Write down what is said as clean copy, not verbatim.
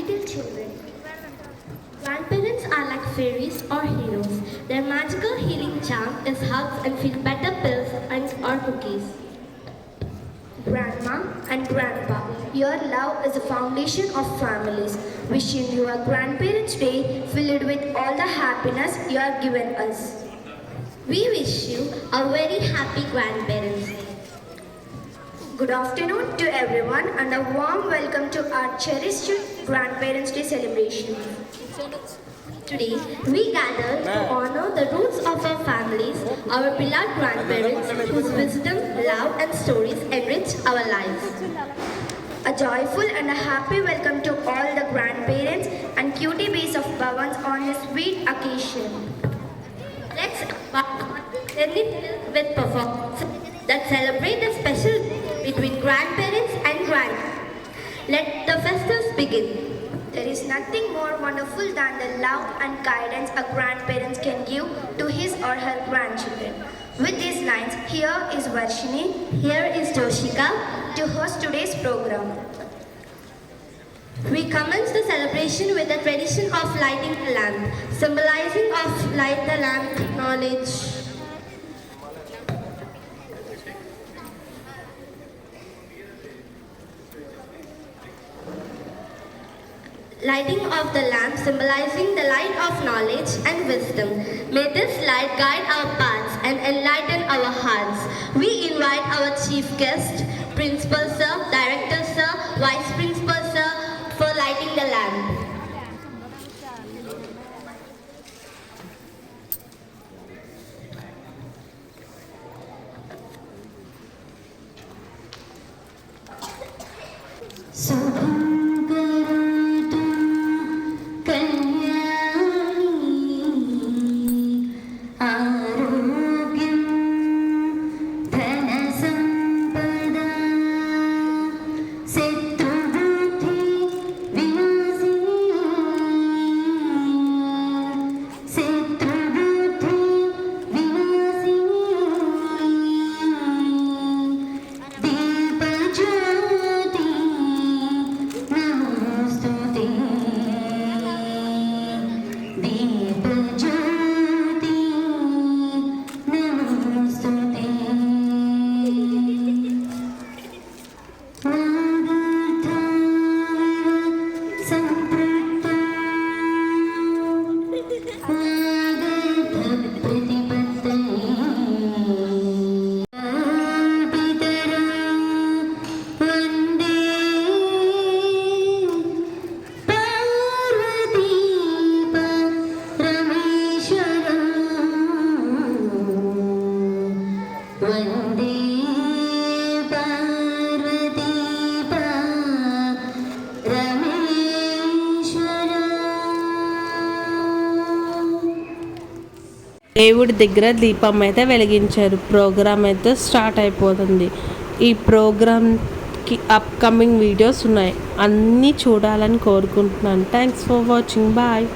little children. Grandparents are like fairies or heroes. Their magical healing charm is hugs and feel better pills and or cookies. Grandma and Grandpa, your love is the foundation of families. Wishing you a Grandparents' Day filled with all the happiness you have given us. We wish you a very happy Grandparents' Day. Good afternoon to everyone and a warm welcome to our cherished Grandparents' Day celebration. Today, we gather to honor the roots of our families, our beloved grandparents whose wisdom, love and stories enrich our lives. A joyful and a happy welcome to all the grandparents and cutie bees of Bhavans on this sweet occasion. Let's with performances that celebrate the special between grandparents and Let the festivities begin. There is nothing more wonderful than the love and guidance a grandparent can give to his or her grandchildren. With these lines, here is Varshini, here is Joshika to host today's program. We commence the celebration with the tradition of lighting the lamp, symbolizing of light the lamp knowledge. Lighting of the lamp symbolizing the light of knowledge and wisdom. May this light guide our paths and enlighten our hearts. We invite our chief guest, Principal Sir, Director Sir, Vice Principal Sir for lighting the lamp. దేవుడి దగ్గర దీపం అయితే వెలిగించారు. Programme అయితే start అయిపోతుంది. ఈ ప్రోగ్రామ్కి upcoming videos ఉన్నాయి, అన్నీ చూడాలని కోరుకుంటున్నాను. Thanks for watching. బాయ్.